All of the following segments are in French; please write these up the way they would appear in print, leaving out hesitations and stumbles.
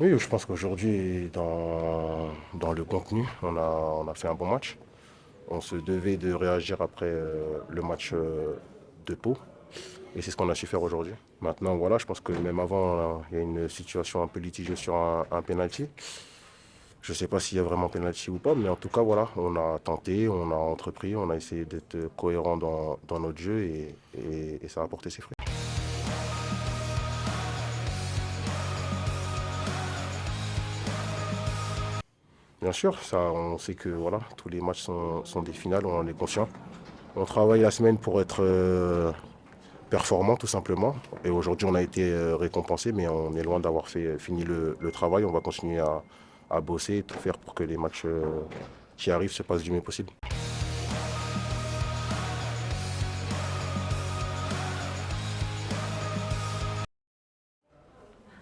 Oui, je pense qu'aujourd'hui, dans le contenu, on a fait un bon match. On se devait de réagir après le match de Pau. Et c'est ce qu'on a su faire aujourd'hui. Maintenant, voilà, je pense que même avant, il y a une situation un peu litigieuse sur un penalty. Je ne sais pas s'il y a vraiment penalty ou pas, mais en tout cas, voilà, on a tenté, on a entrepris, on a essayé d'être cohérent dans notre jeu et ça a apporté ses fruits. Bien sûr, ça, on sait que voilà, tous les matchs sont des finales, on en est conscient. On travaille la semaine pour être performant tout simplement. Et aujourd'hui, on a été récompensé, mais on est loin d'avoir fini le travail. On va continuer à bosser et tout faire pour que les matchs qui arrivent se passent du mieux possible.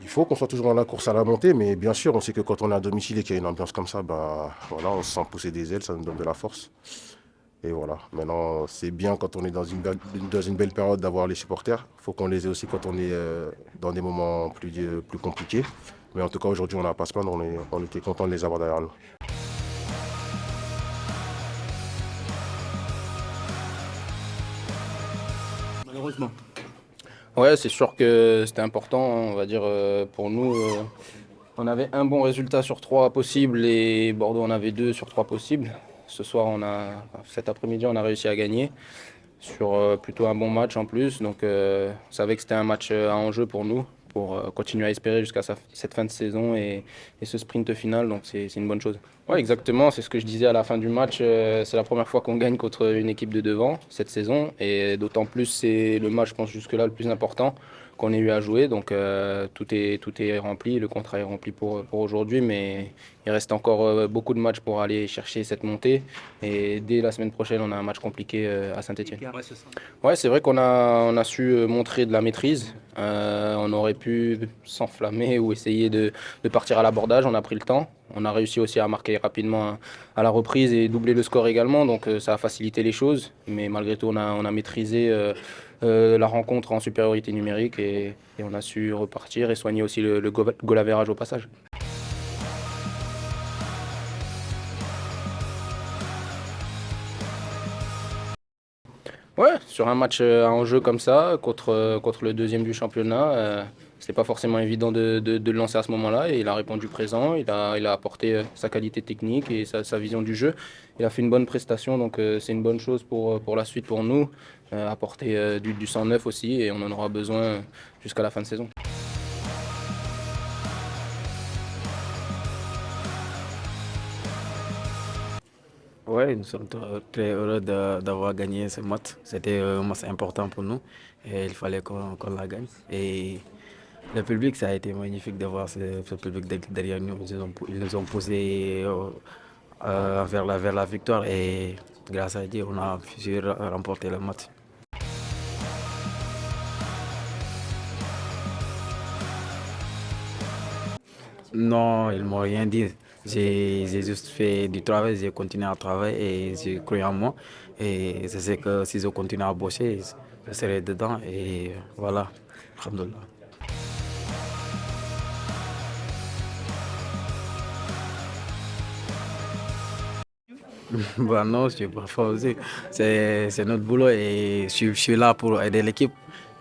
Il faut qu'on soit toujours dans la course à la montée, mais bien sûr, on sait que quand on est à domicile et qu'il y a une ambiance comme ça, bah, voilà, on se sent pousser des ailes, ça nous donne de la force. Et voilà, maintenant, c'est bien quand on est dans une belle période d'avoir les supporters. Il faut qu'on les ait aussi quand on est dans des moments plus compliqués. Mais en tout cas, aujourd'hui, on n'a pas à se plaindre, on était content de les avoir derrière nous. Malheureusement. Ouais, c'est sûr que c'était important, on va dire, pour nous. On avait un bon résultat sur trois possibles et Bordeaux en avait deux sur trois possibles. Ce soir, cet après-midi, on a réussi à gagner sur plutôt un bon match en plus. Donc, on savait que c'était un match à enjeu pour nous, pour continuer à espérer jusqu'à cette fin de saison et ce sprint final. Donc, c'est une bonne chose. Ouais, exactement. C'est ce que je disais à la fin du match. C'est la première fois qu'on gagne contre une équipe de devant cette saison. Et d'autant plus, c'est le match, je pense, jusque-là le plus important qu'on ait eu à jouer. Donc, tout est rempli. Le contrat est rempli pour aujourd'hui. Mais il reste encore beaucoup de matchs pour aller chercher cette montée. Et dès la semaine prochaine, on a un match compliqué à Saint-Etienne. Ouais, c'est ça. Ouais, c'est vrai qu'on a su montrer de la maîtrise. On aurait pu s'enflammer ou essayer de partir à l'abordage. On a pris le temps. On a réussi aussi à marquer rapidement à la reprise et doubler le score également. Donc ça a facilité les choses. Mais malgré tout, on a maîtrisé la rencontre en supériorité numérique et on a su repartir et soigner aussi le goal average au passage. Ouais, sur un match à enjeu comme ça, contre le deuxième du championnat, c'était pas forcément évident de le lancer à ce moment-là. Et il a répondu présent, il a apporté sa qualité technique et sa vision du jeu. Il a fait une bonne prestation, donc c'est une bonne chose pour la suite pour nous. Apporter du sang neuf aussi, et on en aura besoin jusqu'à la fin de saison. Ouais, nous sommes très heureux d'avoir gagné ce match. C'était un match important pour nous et il fallait qu'on la gagne. Et le public, ça a été magnifique de voir ce public derrière nous. Ils nous ont poussé vers la victoire et grâce à Dieu, on a su remporter le match. Non, ils m'ont rien dit. J'ai juste fait du travail, j'ai continué à travailler et j'ai cru en moi. Et je sais que si je continue à bosser, je serai dedans et voilà. Alhamdulillah. Bah non, je suis pas faussé. C'est notre boulot et je suis là pour aider l'équipe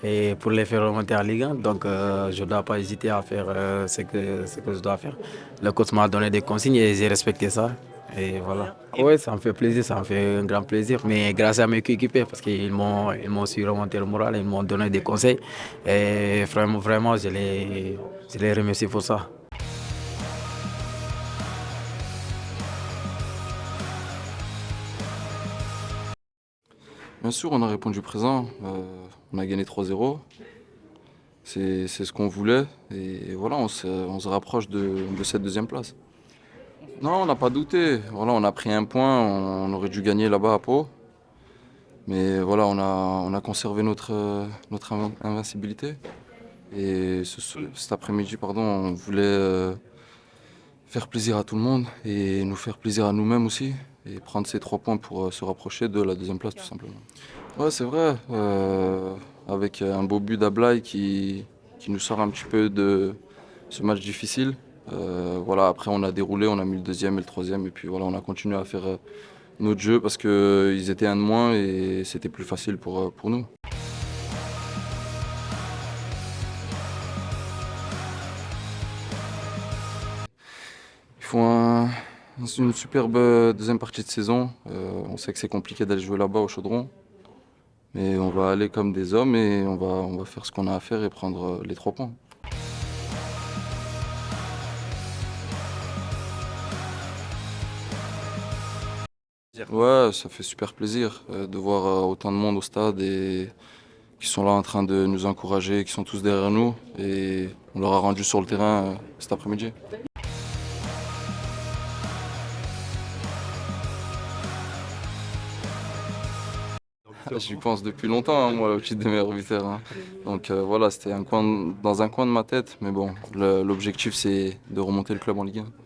et pour les faire remonter en Ligue 1. Donc je ne dois pas hésiter à faire ce que je dois faire. Le coach m'a donné des consignes et j'ai respecté ça. Et voilà. Oui, ça me fait plaisir, ça me fait un grand plaisir. Mais grâce à mes coéquipiers, parce ils m'ont su remonter le moral, ils m'ont donné des conseils. Et vraiment, je les remercie pour ça. Bien sûr, on a répondu présent. On a gagné 3-0. C'est ce qu'on voulait. Et voilà, on se rapproche de cette deuxième place. Non, on n'a pas douté. Voilà, on a pris un point. On aurait dû gagner là-bas à Pau. Mais voilà, on a conservé notre invincibilité. Et cet après-midi, pardon, on voulait faire plaisir à tout le monde et nous faire plaisir à nous-mêmes aussi. Et prendre ces 3 points pour se rapprocher de la deuxième place, tout simplement. Ouais, c'est vrai. Avec un beau but d'Ablay qui nous sort un petit peu de ce match difficile. Voilà, après, on a déroulé, on a mis le deuxième et le troisième. Et puis voilà, on a continué à faire notre jeu parce qu'ils étaient un de moins et c'était plus facile pour nous. Ils font une superbe deuxième partie de saison. On sait que c'est compliqué d'aller jouer là-bas au Chaudron. Mais on va aller comme des hommes et on va faire ce qu'on a à faire et prendre les 3 points. Ouais, ça fait super plaisir de voir autant de monde au stade et qui sont là en train de nous encourager, qui sont tous derrière nous et on leur a rendu sur le terrain cet après-midi. J'y pense depuis longtemps, hein, moi, au titre de meilleur buteur. Hein. Donc voilà, c'était dans un coin de ma tête, mais bon, l'objectif c'est de remonter le club en Ligue 1.